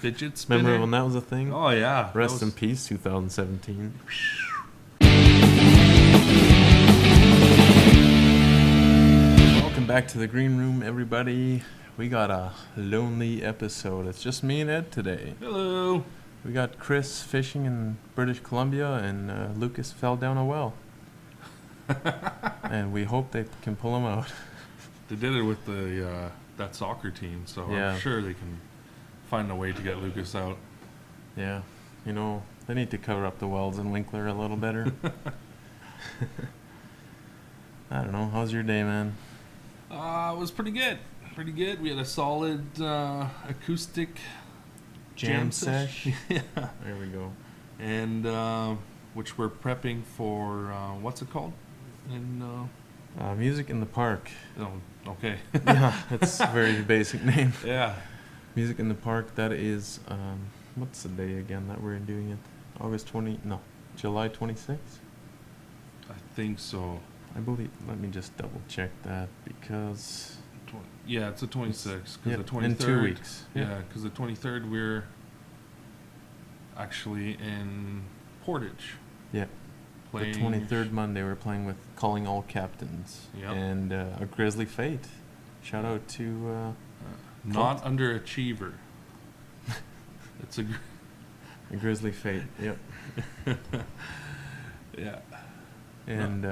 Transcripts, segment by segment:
Fidget Spinner. Remember when that was a thing? Oh, yeah. Rest in peace, 2017. Welcome back to the green room, everybody. We got a lonely episode. It's just me and Ed today. Hello. We got Chris fishing in British Columbia, and Lucas fell down a well. And we hope they can pull him out. They did it with the that soccer team, so Yeah. I'm sure they can find a way to get Lucas out. Yeah, you know, they need to cover up the wells in Winkler a little better. I don't know. How's your day, man? It was pretty good. Pretty good. We had a solid acoustic Jam sesh. Yeah. There we go. And which we're prepping for, what's it called? Music in the Park. Oh, okay. Yeah, it's a very basic name. Yeah. Music in the Park. That is, what's the day again that we're doing it? July 26th? I think so. I believe. Let me just double check that because. Yeah, it's the 26th. Yeah, the 23rd, in 2 weeks. Yeah, because the 23rd we're actually in Portage. Yeah. Playing The 23rd Monday we're playing with Calling All Captains. Yep. And a Grizzly Fate. Shout out to. Not Underachiever. It's a Grizzly Fate. Yep. Yeah. And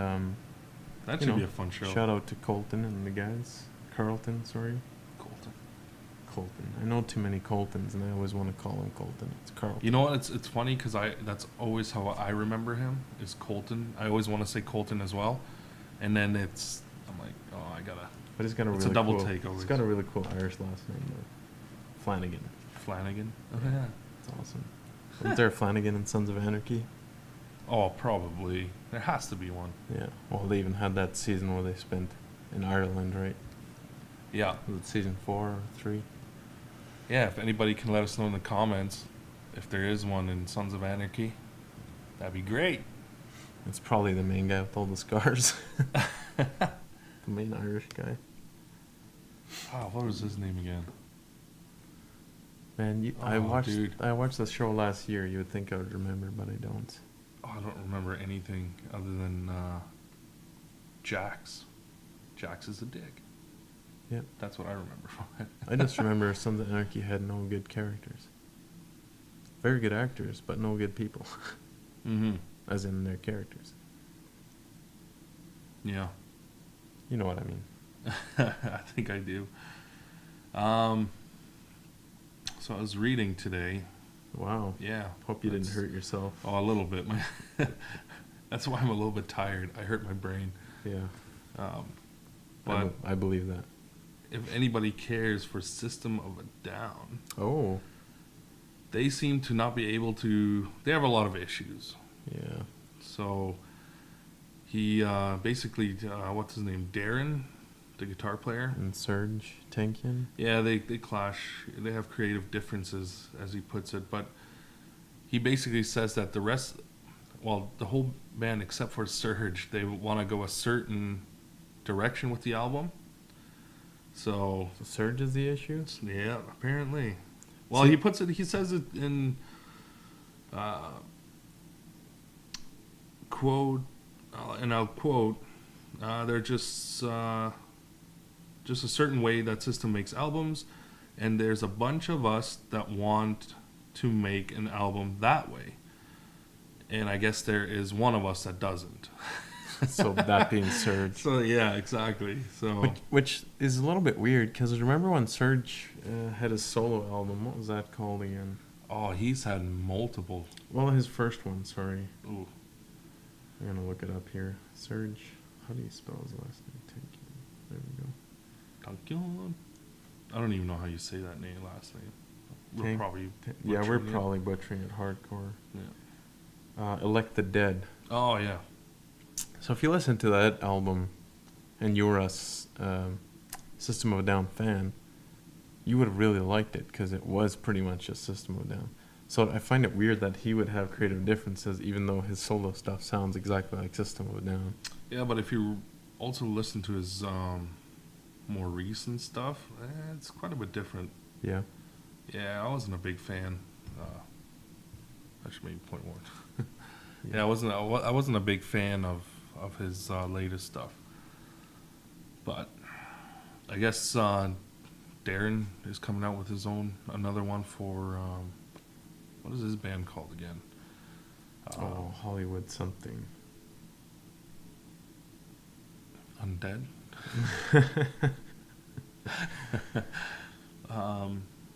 that should be a fun show. Shout out to Colton and the guys. Carlton, sorry. Colton. I know too many Coltons, and I always want to call him Colton. It's Carlton. You know what? It's funny because that's always how I remember him is Colton. I always want to say Colton as well, and then I'm like, oh, I gotta. But he's got a it's really a double cool, take always. He's got a really cool Irish last name, though. Flanagan. Oh yeah. That's awesome. Isn't there a Flanagan in Sons of Anarchy? Oh, probably. There has to be one. Yeah. Well, they even had that season where they spent in Ireland, right? Yeah. Was it season 4 or 3? Yeah, if anybody can let us know in the comments if there is one in Sons of Anarchy, that'd be great. It's probably the main guy with all the scars. The main Irish guy. Oh, what was his name again? Man, I watched the show last year. You would think I would remember, but I don't. Oh, I don't remember anything other than Jax. Jax is a dick. Yep. That's what I remember from it. I just remember Sons of Anarchy had no good characters. Very good actors, but no good people. Mm-hmm. As in their characters. Yeah. You know what I mean. I think I do. So I was reading today. Wow. Yeah. Hope you didn't hurt yourself. Oh, a little bit. That's why I'm a little bit tired. I hurt my brain. Yeah. But I believe that. If anybody cares for System of a Down, oh, they seem to not be able to. They have a lot of issues. Yeah. So he basically, what's his name? Darren, the guitar player, and Serge Tankian. Yeah, they clash. They have creative differences, as he puts it. But he basically says that the whole band except for Serge, they want to go a certain direction with the album. So Serge is the issue? Yeah, apparently. Well, he says it in quote, and I'll quote, they're just a certain way that System makes albums, and there's a bunch of us that want to make an album that way. And I guess there is one of us that doesn't. So that being Serge. So yeah, exactly. So which is a little bit weird because remember when Serge had his solo album? What was that called again? Oh, he's had multiple. Well, his first one. Sorry. Ooh. I'm gonna look it up here. Serge. How do you spell his last name? There we go. Tankian. I don't even know how you say that last name. We're probably butchering it hardcore. Yeah. Elect the Dead. Oh yeah. So if you listen to that album and you're a System of a Down fan, you would have really liked it because it was pretty much a System of a Down. So I find it weird that he would have creative differences even though his solo stuff sounds exactly like System of a Down. Yeah, but if you also listen to his more recent stuff, it's quite a bit different. Yeah. Yeah, I wasn't a big fan. I should maybe point more. Yeah, I wasn't a big fan of his latest stuff. But I guess Darren is coming out with his own another one for what is his band called again? Hollywood something. Undead.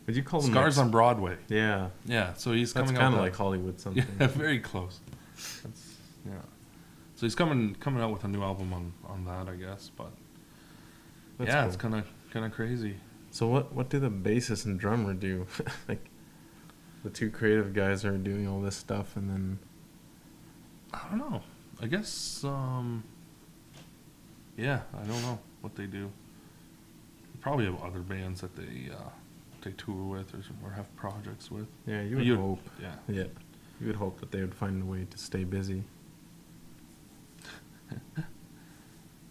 Would you call them Scars on Broadway. Yeah, Yeah, so he's that's coming out kind of with like Hollywood something. yeah, very close. That's yeah. So he's coming out with a new album on that, I guess. But That's yeah, cool. it's kind of crazy. So what do the bassist and drummer do? Like, the two creative guys are doing all this stuff, and then I don't know. I guess yeah, I don't know what they do. They probably have other bands that they tour with or have projects with. yeah, you would hope. Yeah. Yeah, you would hope that they would find a way to stay busy.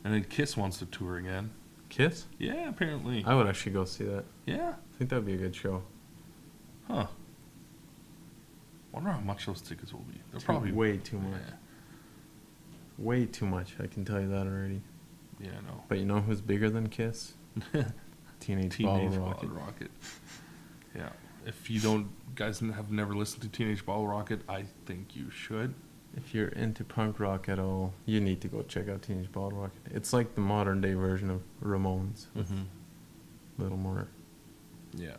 And then Kiss wants to tour again. Kiss? Yeah, apparently. I would actually go see that. Yeah. I think that would be a good show. Huh. Wonder how much those tickets will be. They're probably way too much. Way too much. I can tell you that already. Yeah, I know. But you know who's bigger than Kiss? Teenage Bottle Rocket. Yeah. If you guys have never listened to Teenage Bottle Rocket, I think you should. If you're into punk rock at all, you need to go check out Teenage Bottle Rocket. It's like the modern day version of Ramones, with a little more Yeah.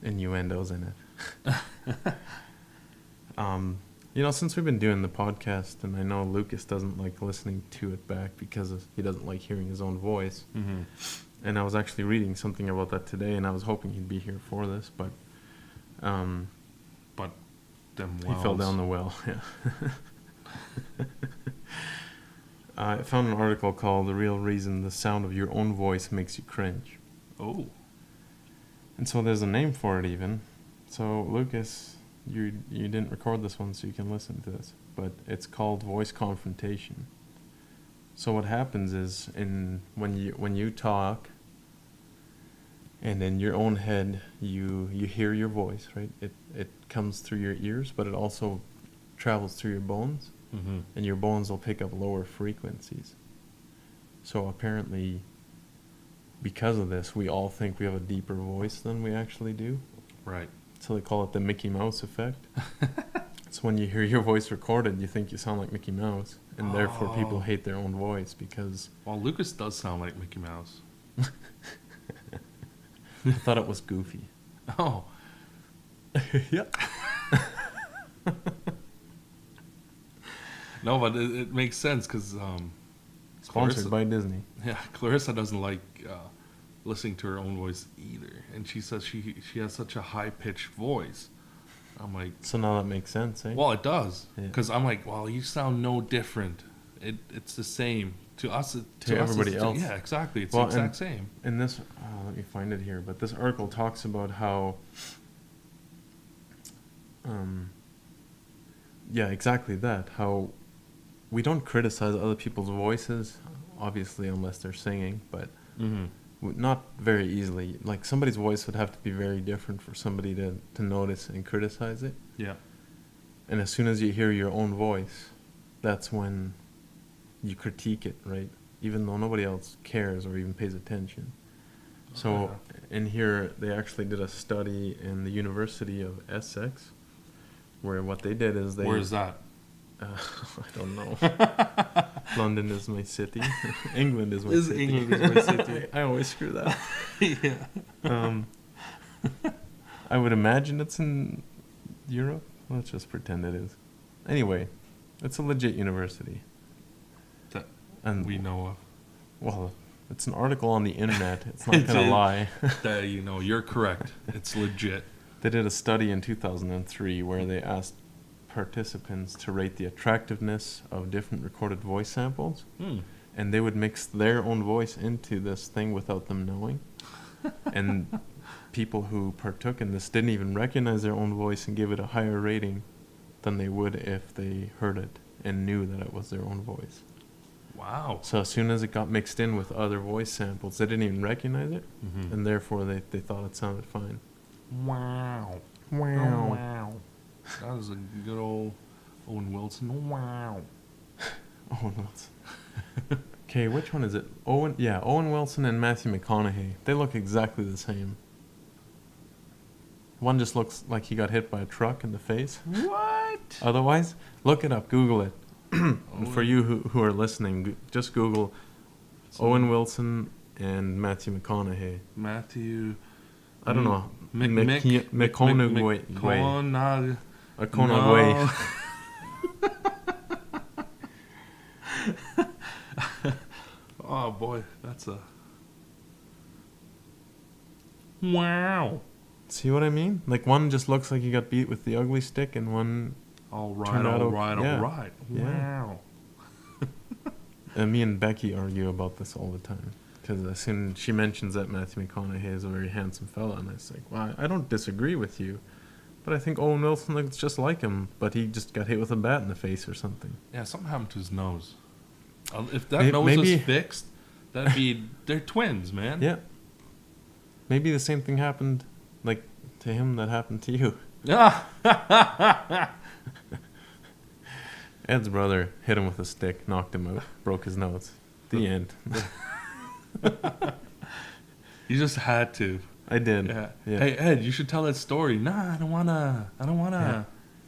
innuendos in it. You know, since we've been doing the podcast, and I know Lucas doesn't like listening to it back because he doesn't like hearing his own voice. Mm-hmm. And I was actually reading something about that today, and I was hoping he'd be here for this, but But them he fell down the well. Yeah. I found an article called "The Real Reason the Sound of Your Own Voice Makes You Cringe." Oh. And so there's a name for it even. So Lucas, you didn't record this one, so you can listen to this, but it's called voice confrontation. So what happens is when you talk, and in your own head you hear your voice, right? It comes through your ears, but it also travels through your bones, and your bones will pick up lower frequencies. So apparently, because of this, we all think we have a deeper voice than we actually do. Right. So they call it the Mickey Mouse effect. It's when you hear your voice recorded, you think you sound like Mickey Mouse, and therefore people hate their own voice because... Well, Lucas does sound like Mickey Mouse. I thought it was Goofy. Oh. Yep. No, but it makes sense because Sponsored by Disney. Yeah, Clarissa doesn't like listening to her own voice either, and she says she has such a high pitched voice. I'm like, So now that makes sense, eh? well, it does, Yeah. because I'm like, well, you sound no different. It's the same to us. To everybody else. Yeah, exactly. It's Well, the exact same. And this, let me find it here, but this article talks about how, yeah, exactly that, how we don't criticize other people's voices, obviously, unless they're singing, but not very easily. Like, somebody's voice would have to be very different for somebody to notice and criticize it. Yeah. And as soon as you hear your own voice, that's when you critique it, right? Even though nobody else cares or even pays attention. So in here, they actually did a study in the University of Essex, where what they did is they... Where is that? I don't know. London is my city. England is my city. England is my city. I always screw that. Yeah. I would imagine it's in Europe. Let's just pretend it is. Anyway, it's a legit university. That And we know of. well, it's an article on the internet. It's not gonna lie. That, you're correct. It's legit. They did a study in 2003 where they asked participants to rate the attractiveness of different recorded voice samples, and they would mix their own voice into this thing without them knowing. And people who partook in this didn't even recognize their own voice and give it a higher rating than they would if they heard it and knew that it was their own voice. Wow. So as soon as it got mixed in with other voice samples, they didn't even recognize it, and therefore they thought it sounded fine. Wow. Wow. Wow. That was a good old Owen Wilson. Wow. Owen Wilson. Okay, which one is it? Owen Wilson and Matthew McConaughey. They look exactly the same. One just looks like he got hit by a truck in the face. What? Otherwise, look it up, Google it. And for Owen- you who are listening, just Google So- Owen Wilson and Matthew McConaughey. Matthew. I don't know. McConaughey. McConaughey. Oh boy, that's a. Wow. See what I mean? Like one just looks like he got beat with the ugly stick, and one. All right, Turned out all okay. right, Yeah. all right. Yeah. Wow. Me and Becky argue about this all the time. Because as soon she mentions that Matthew McConaughey is a very handsome fella, and I was like, well, I don't disagree with you, but I think Owen Wilson looks just like him, but he just got hit with a bat in the face or something. Yeah, something happened to his nose. If that May- nose maybe- was fixed, that'd be. They're twins, man. Yeah. Maybe the same thing happened, like, to him that happened to you. Ah. Ed's brother hit him with a stick, knocked him out, broke his nose. The end. You just had to. I did. Yeah. Yeah. Hey Ed, you should tell that story. Nah, I don't wanna.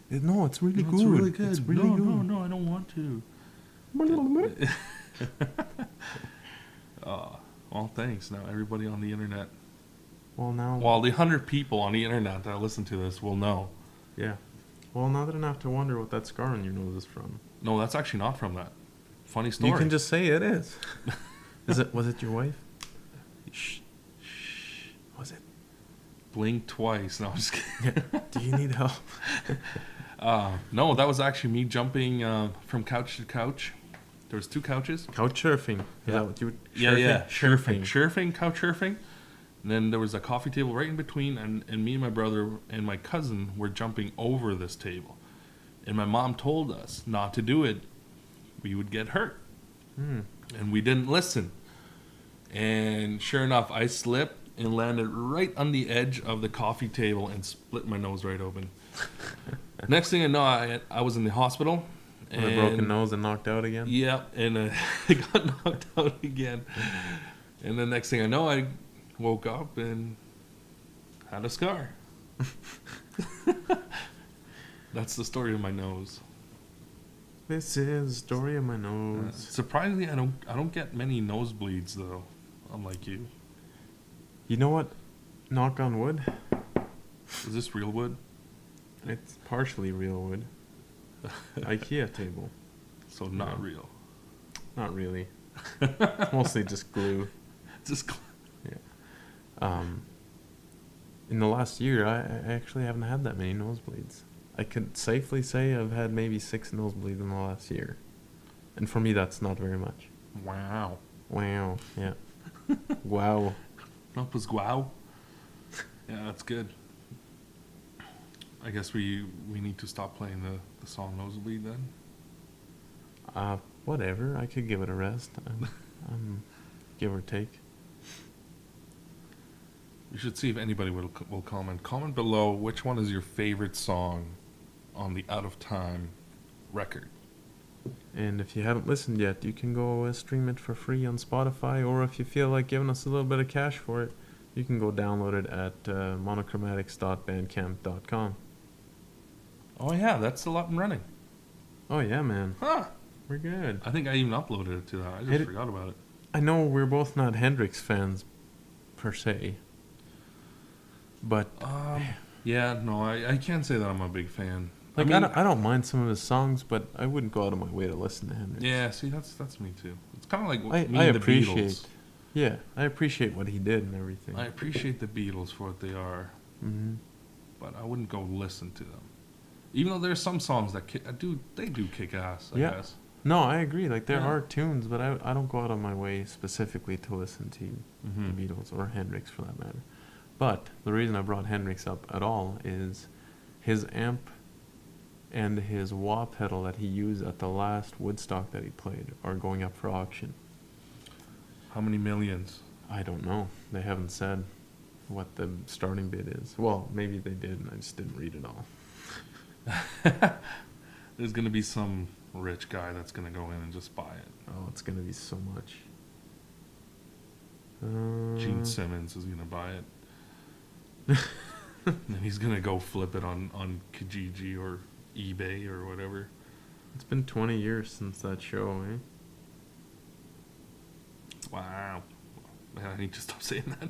No, it's really good. It's really good. It's really no, good. no, I don't want to. Well, thanks. Now everybody on the internet. Well, The 100 people on the internet that listen to this will know. yeah. Well, now that I don't have to wonder what that scar on your nose is from. No, that's actually not from that. Funny story. You can just say it is. Was it your wife? Shh. Was it? Blink twice. No, I'm just kidding. Do you need help? No, that was actually me jumping from couch to couch. There was 2 couches. Couch surfing. Is Yeah. that what you would? Yeah. Surfing. Surfing, couch surfing. And then there was a coffee table right in between, and me and my brother and my cousin were jumping over this table. And my mom told us not to do it. We would get hurt. And we didn't listen. And sure enough, I slipped and landed right on the edge of the coffee table and split my nose right open. Next thing I know, I was in the hospital. With a broken nose and knocked out again? Yeah, and I got knocked out again. And the next thing I know, I woke up and had a scar. That's the story of my nose. This is the story of my nose. Surprisingly, I don't get many nosebleeds though, unlike you. You know what? Knock on wood. Is this real wood? It's partially real wood. IKEA table. So not No. real. Not really. It's mostly just glue. Just In the last year, I actually haven't had that many nosebleeds. I could safely say I've had maybe 6 nosebleeds in the last year. And for me, that's not very much. wow. Wow. Yeah. Wow. No, pues guau. Yeah, that's good. I guess we need to stop playing the song Nosebleed then. Whatever. I could give it a rest. Give or take. We should see if anybody will comment. Comment below which one is your favorite song on the Out of Time record. And if you haven't listened yet, you can go stream it for free on Spotify, or if you feel like giving us a little bit of cash for it, you can go download it at monochromatics.bandcamp.com. Oh yeah, that's still up and running. Oh yeah, man. Huh. We're good. I think I even uploaded it to that. I just Hit it. forgot about it. I know we're both not Hendrix fans, per se. But, Yeah, no, I can't say that I'm a big fan. like, I mean, I don't mind some of his songs, but I wouldn't go out of my way to listen to Hendrix. yeah, see, that's me too. It's kind of like me I and the appreciate, Beatles. yeah, I appreciate what he did and everything. I appreciate the Beatles for what they are, Hmm. but I wouldn't go listen to them. Even though there's some songs that they do kick ass, I Yeah. guess. No, I agree. Like, there Yeah. are tunes, but I don't go out of my way specifically to listen to Mm-hmm. the Beatles or Hendrix for that matter. But the reason I brought Hendrix up at all is his amp and his wah pedal that he used at the last Woodstock that he played are going up for auction. How many millions? I don't know. They haven't said. what the starting bid is. Well, maybe they did, and I just didn't read it all. There's gonna be some rich guy that's gonna go in and just buy it. Oh, it's gonna be so much. Gene Simmons is gonna buy it. And he's gonna go flip it on Kijiji or eBay or whatever. It's been 20 years since that show, eh? Wow. Man, I need to stop saying that.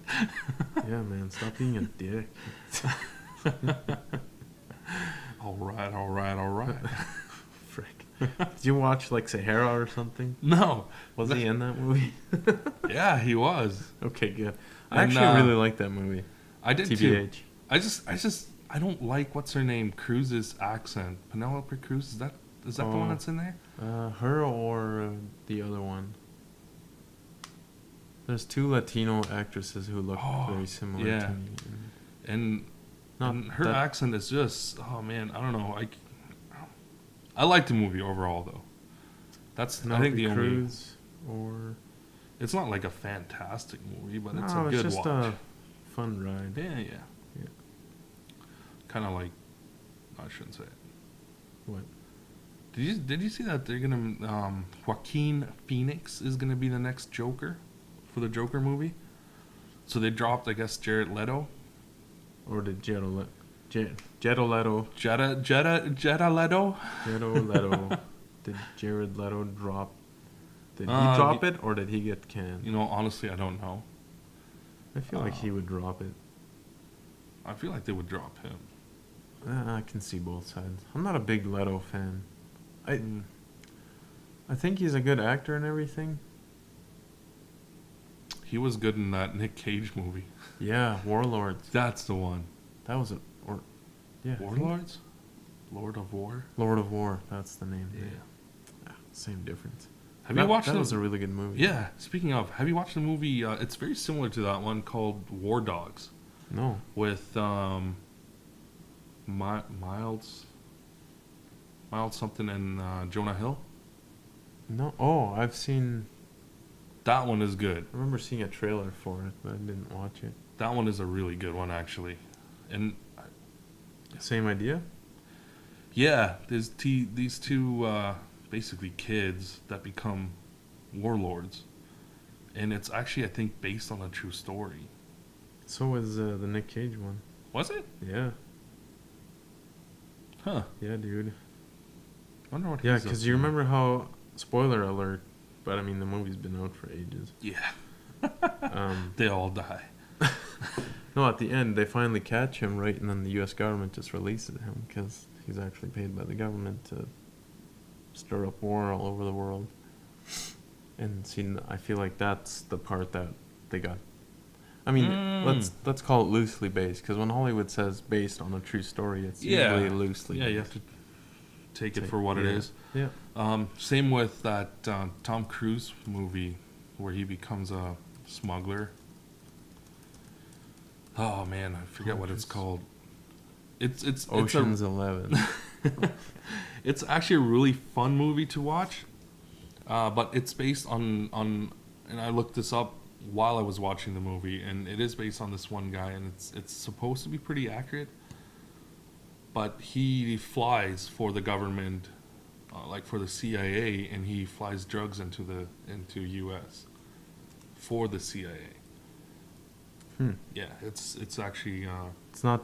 Yeah, man, stop being a dick. All right. Frick. Did you watch like Sahara or something? No. Was he in that movie? Yeah, he was. Okay, good. I And, actually really like that movie. I did too. TBH. I don't like what's her name, Cruz's accent. Penelope Cruz, is that the one that's in there? Her or the other one. There's two Latino actresses who look very similar yeah. to me. And Not and her that- accent is just, oh man, I don't know. I like the movie overall though. That's I think the only. Cruz or It's not like a fantastic movie, but it's no, a good it's just watch. a fun ride. Yeah. Kind of like, I shouldn't say it. What? Did you see that they're gonna Joaquin Phoenix is gonna be the next Joker for the Joker movie? So they dropped, I guess, Jared Leto. Or did Jetta Leto? Jetta Leto. Did Jared Leto drop? Did he Uh, drop it or did he get canned? You know, honestly, I don't know. I feel like he would drop it. I feel like they would drop him. I can see both sides. I'm not a big Leto fan. I think he's a good actor and everything. He was good in that Nick Cage movie. Yeah, Warlords. That's the one. That was yeah. Warlords? Lord of War? Lord of War. That's the name. Yeah. Same difference. Have you watched that? Was a really good movie. Yeah. Speaking of, have you watched the movie? It's very similar to that one called War Dogs. No. With Miles something and Jonah Hill. No. Oh, I've seen. That one is good. I remember seeing a trailer for it, but I didn't watch it. That one is a really good one, actually. And Same idea. yeah, there's these two basically kids that become warlords, and it's actually, I think, based on a true story. So was the Nick Cage one. Was it? Yeah. Huh. Yeah, dude. Wonder what. Yeah, he's up because to you now. remember how, spoiler alert, but I mean the movie's been out for ages. Yeah. Um, They all die. no, at the end they finally catch him, right, and then the U.S. government just releases him because he's actually paid by the government to stir up war all over the world. And see, I feel like that's the part that they got. I mean, let's call it loosely based, because when Hollywood says based on a true story, it's usually loosely. Yeah, based. you have to take it for what it is. Yeah. Same with that Tom Cruise movie where he becomes a smuggler. Oh man, I forget what it's called. It's Ocean's 11. It's actually a really fun movie to watch, but it's based on and I looked this up while I was watching the movie, and it is based on this one guy, and it's supposed to be pretty accurate. But he flies for the government, like for the CIA, and he flies drugs into U.S. for the CIA. Yeah, it's actually It's not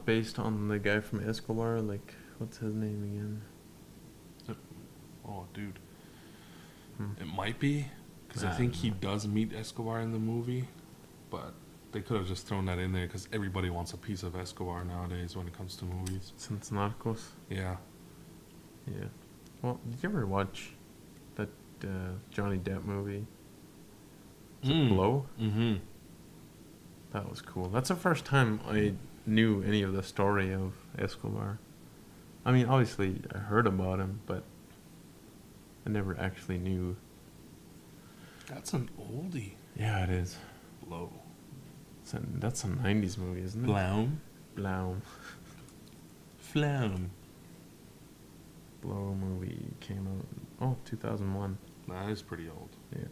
based on the guy from Escobar. Like, what's his name again? oh dude, it might be, because I think he does meet Escobar in the movie, but they could have just thrown that in there because everybody wants a piece of Escobar nowadays when it comes to movies. Since Narcos. Yeah. Yeah. Well, did you ever watch that Johnny Depp movie? Is it Blow? Mm-hmm. That was cool. That's the first time I knew any of the story of Escobar. I mean, obviously, I heard about him, but I never actually knew. That's an oldie. Yeah, it is. Blow. That's a 90s movie, isn't it? Blown. Blow. Flam. Blow movie came out, 2001. That is pretty old. Yeah.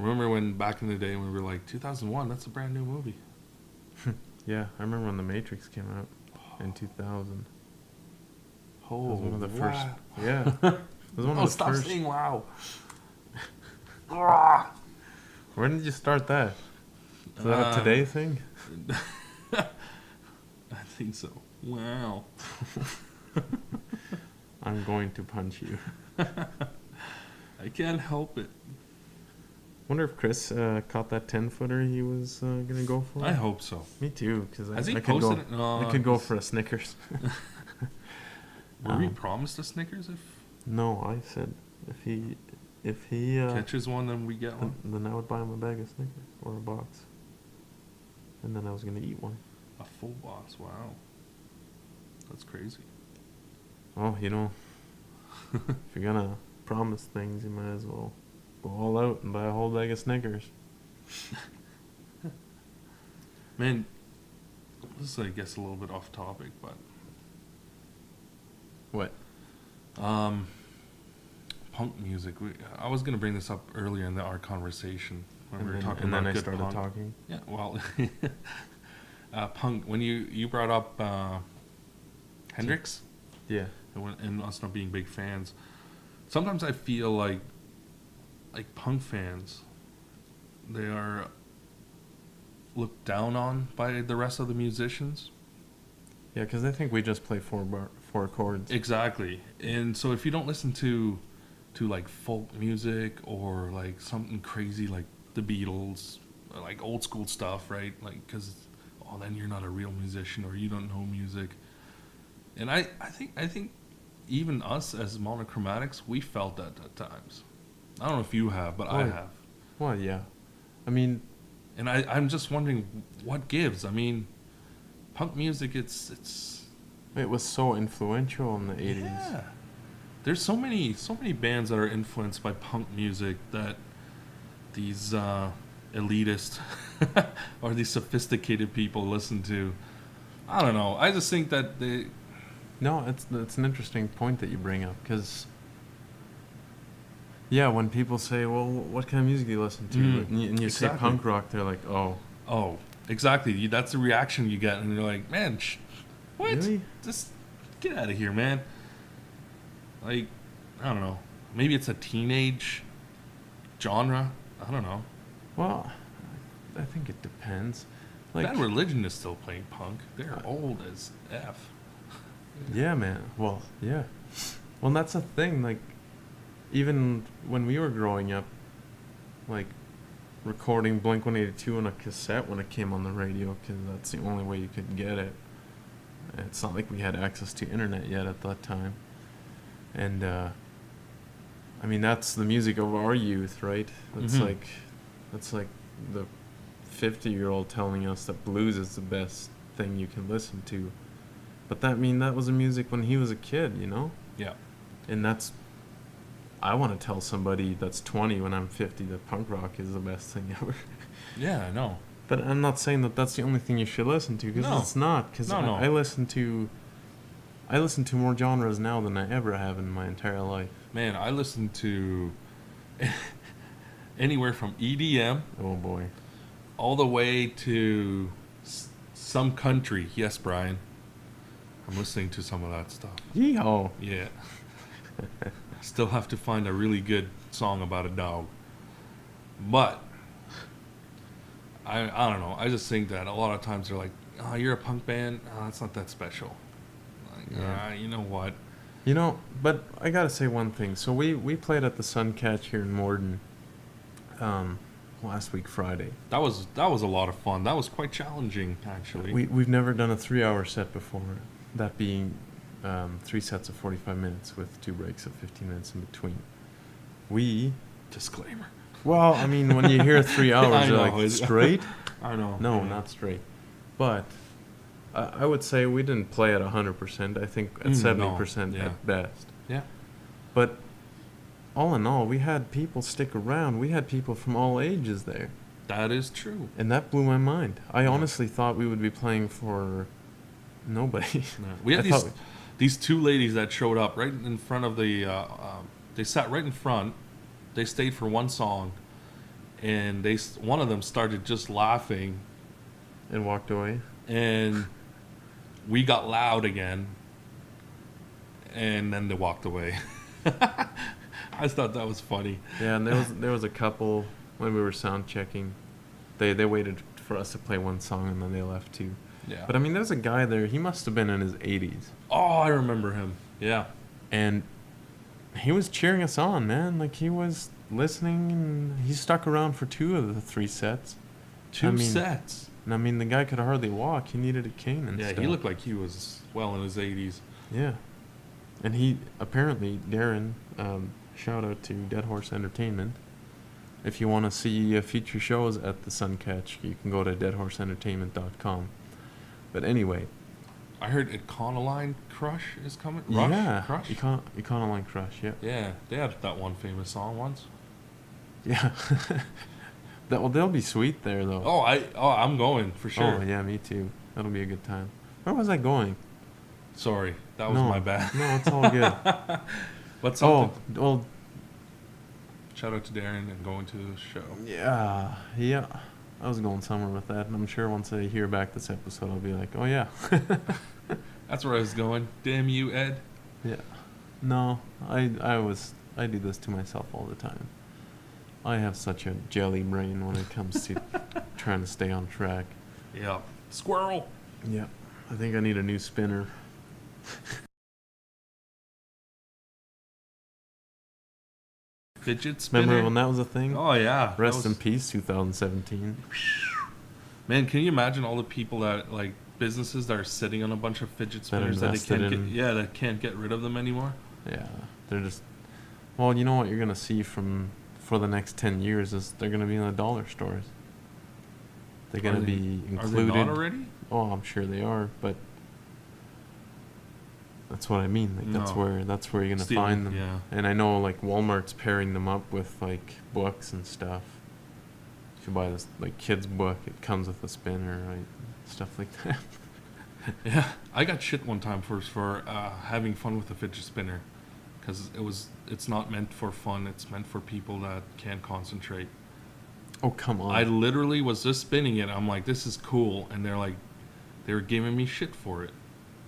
Remember when back in the day we were like 2001? That's a brand new movie. Yeah, I remember when The Matrix came out in 2000. Oh, It was one of the first. wow. Yeah. It was one Oh, of the stop first. saying wow. Where did you start that? Is that a today thing? I think so. Wow. I'm going to punch you. I can't help it. Wonder if Chris caught that 10-footer he was gonna go for. I hope so. Me too, because Has he I could posted go. it? No, I could go for a Snickers. Were we promised a Snickers? If No, I said if he catches one, then we get one. then I would buy him a bag of Snickers or a box, and then I was gonna eat one. A full box. Wow. That's crazy. Oh, you know, if you're gonna promise things, you might as well go all out and buy a whole bag of Snickers. Man, this is, I guess, a little bit off topic, but What? punk music. I was gonna bring this up earlier in our conversation when we were talking and about then I good started punk. talking. Yeah, well, punk. When you brought up Hendrix Yeah. and us not being big fans, sometimes I feel like punk fans, they are looked down on by the rest of the musicians. Yeah, because I think we just play four chords. Exactly. And so if you don't listen to like folk music or like something crazy like the Beatles, or like old school stuff, right? Like, because then you're not a real musician or you don't know music. And I think even us as monochromatics, we felt that at times. I don't know if you have, but I Well, have. Well, yeah. I mean, And I'm just wondering what gives. I mean, punk music, it was so influential in the 80s. yeah. There's so many bands that are influenced by punk music that these elitist or these sophisticated people listen to. I don't know. I just think that they. No, it's an interesting point that you bring up, because yeah, when people say, "Well, what kind of music do you listen to?" and you say exactly. punk rock, they're like, "Oh, Oh, exactly. That's the reaction you get, and you're like, man, what? really?" Just get out of here, man. Like, I don't know. Maybe it's a teenage genre. I don't know. Well, I think it depends. Like, Bad Religion is still playing punk. They're old as F. yeah, man. Well, yeah. Well, that's the thing. Like, even when we were growing up, like, recording Blink-182 on a cassette when it came on the radio, because that's the only way you could get it. It's not like we had access to internet yet at that time. And, I mean, that's the music of our youth, right? That's Mhm. that's like the 50-year-old telling us that blues is the best thing you can listen to. But that was the music when he was a kid, you know? Yeah. And I want to tell somebody that's 20 when I'm 50 that punk rock is the best thing ever. Yeah, I know. But I'm not saying that that's the only thing you should listen to, because No. it's not. Because No. I listen to more genres now than I ever have in my entire life. Man, I listen to anywhere from EDM Oh boy. all the way to some country. Yes, Brian. I'm listening to some of that stuff. Yeehaw. Yeah. Still have to find a really good song about a dog. But I don't know. I just think that a lot of times they're like, "Oh, you're a punk band? Oh, it's not that special." Like, Yeah. you know what? You know, but I gotta say one thing. So we played at the Suncatch here in Morden last week Friday. That was a lot of fun. That was quite challenging, actually. We've never done a 3-hour set before. That being 3 sets of 45 minutes with 2 breaks of 15 minutes in between. Disclaimer. Well, I mean, when you hear 3 hours, I you're know, like, it's- straight? I know. No, Yeah. not straight. But I would say we didn't play at 100%. I think at 70% yeah. at best. Yeah. But all in all, we had people stick around. We had people from all ages there. That is true. And that blew my mind. I Yeah. honestly thought we would be playing for nobody. No. We had I thought these two ladies that showed up right in front of the. They sat right in front. They stayed for one song, and one of them started just laughing, And walked away. and we got loud again, and then they walked away. I thought that was funny. Yeah, and there was a couple when we were sound checking. They waited for us to play one song and then they left too. Yeah. But I mean, there's a guy there. He must have been in his 80s, Oh, I remember him. Yeah. and he was cheering us on, man. Like he was listening, and he stuck around for 2 of the 3 sets. Two I mean, sets. And I mean, the guy could hardly walk. He needed a cane and Yeah, stuff. he looked like he was well in his 80s. Yeah. And he, apparently, Darren, shout out to Dead Horse Entertainment. If you want to see future shows at the Suncatch, you can go to deadhorseentertainment.com. But anyway. I heard Econoline Crush is coming. Rush? Yeah. Crush? Econoline Crush, yeah. Yeah, they had that one famous song once. Yeah. They'll be sweet there, though. I'm going for sure. Oh, yeah, me too. That'll be a good time. Where was I going? Sorry, that was my bad. No, it's all good. But something. Oh, well, Shout out to Darren and going to the show. yeah. I was going somewhere with that, and I'm sure once I hear back this episode, I'll be like, oh, yeah. That's where I was going. Damn you, Ed. Yeah. No, I do this to myself all the time. I have such a jelly brain when it comes to trying to stay on track. Yeah. Squirrel. Yeah. I think I need a new spinner. Fidget spinner. Remember when that was a thing? Oh, yeah. Rest in peace, 2017. Man, can you imagine all the people that, like, businesses that are sitting on a bunch of fidget spinners that they invested can't in- that can't get rid of them anymore? Yeah. They're just... Well, you know what you're going to see for the next 10 years is they're going to be in the dollar stores. They're going to be included. Are they not already? Oh, I'm sure they are, but that's what I mean. Like No. that's where you're gonna Stealing, find them. yeah. And I know like Walmart's pairing them up with like books and stuff. If you buy this like kids book, it comes with a spinner, right? Stuff like that. Yeah, I got shit one time for having fun with a fidget spinner, because it's not meant for fun. It's meant for people that can't concentrate. Oh, come on. I literally was just spinning it. I'm like, this is cool, and they were giving me shit for it.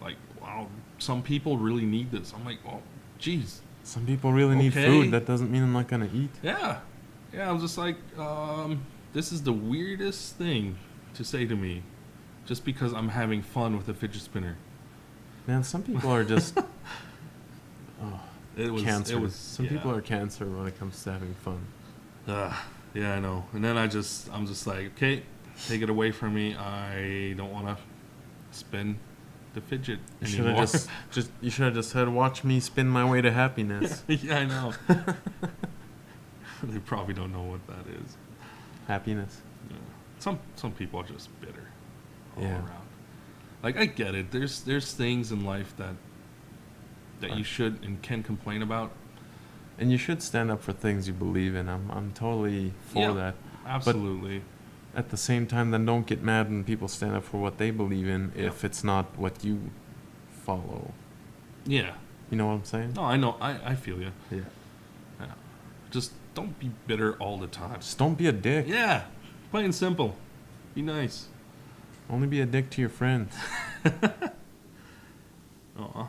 Like, wow, some people really need this. I'm like, oh, jeez. Some people really need Okay. food. That doesn't mean I'm not gonna eat. Yeah, I was just like, this is the weirdest thing to say to me, just because I'm having fun with a fidget spinner. Man, some people are just cancer. Some yeah. people are cancer when it comes to having fun. Yeah, I know. And then I'm just like, okay, take it away from me. I don't want to spin the fidget You should anymore. have you should have just said, "Watch me spin my way to happiness." Yeah, I know. They probably don't know what that is. Happiness. Yeah. Some people are just bitter all Yeah. around. Like, I get it. There's things in life that you should and can complain about. And you should stand up for things you believe in. I'm totally for Yeah. that. Absolutely. At the same time, then don't get mad when people stand up for what they believe in if it's not what you follow. Yeah. You know what I'm saying? No, I know. I feel you. Yeah. Yeah. Just don't be bitter all the time. Just don't be a dick. Yeah. Plain and simple. Be nice. Only be a dick to your friends. Aw.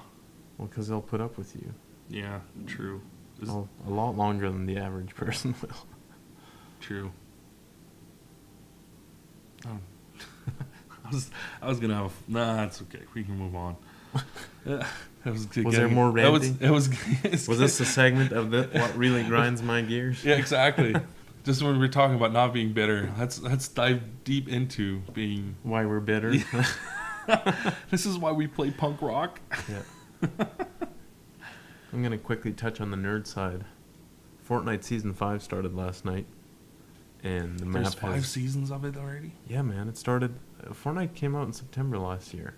Well, because they'll put up with you. Yeah, true. A lot longer than the average person will. True. I was gonna have. Nah, it's okay. We can move on. Was there more ranting? It was. Was this a segment of what really grinds my gears? Yeah, exactly. Just when we're talking about not being bitter, let's dive deep into being. Why we're bitter? This is why we play punk rock. Yeah. I'm gonna quickly touch on the nerd side. Fortnite Season 5 started last night, and the There's map 5 seasons of it already. Yeah, man, it started. Fortnite came out in September last year.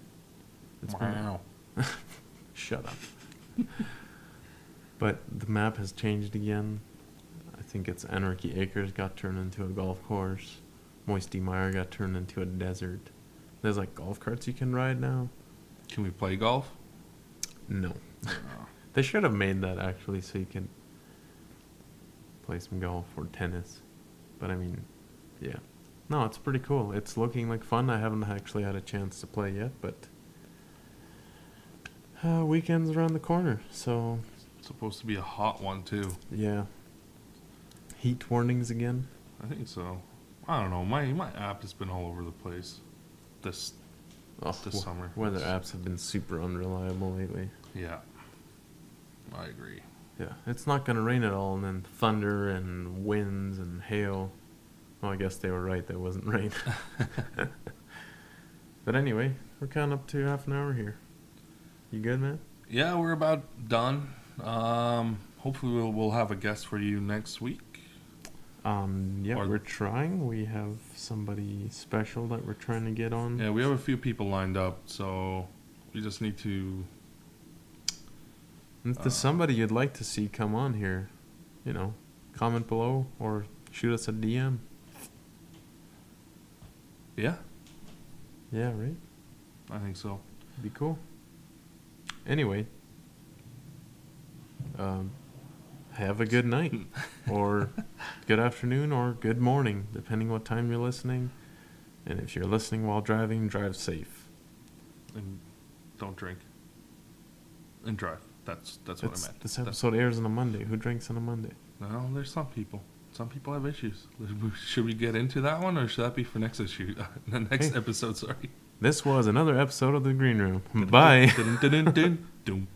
Wow. Shut up. But the map has changed again. I think it's Anarchy Acres got turned into a golf course. Moisty Mire got turned into a desert. There's like golf carts you can ride now. Can we play golf? No. Oh. They should have made that actually so you can play some golf or tennis. But I mean, yeah. No, it's pretty cool. It's looking like fun. I haven't actually had a chance to play yet, but weekend's around the corner, so It's supposed to be a hot one too. yeah. Heat warnings again. I think so. I don't know. My app has been all over the place this summer. Weather apps have been super unreliable lately. Yeah, I agree. Yeah, it's not gonna rain at all, and then thunder and winds and hail. Well, I guess they were right. That wasn't rain. But anyway, we're counting up to half an hour here. You good, man? Yeah, we're about done. Hopefully we'll have a guest for you next week. Yeah, Or- we're trying. We have somebody special that we're trying to get on. Yeah, we have a few people lined up, so we just need to. And if there's somebody you'd like to see come on here, comment below or shoot us a DM. Yeah, Yeah, right? I think so. Be cool. Anyway, have a good night, or good afternoon, or good morning, depending what time you're listening. And if you're listening while driving, drive safe. And don't drink. And drive. That's what I meant. This episode airs on a Monday. Who drinks on a Monday? No, there's some people. Some people have issues. Should we get into that one, or should that be for next issue? The next Hey. episode, sorry. This was another episode of The Green Room. Bye. Dun, dun, dun, dun, dun.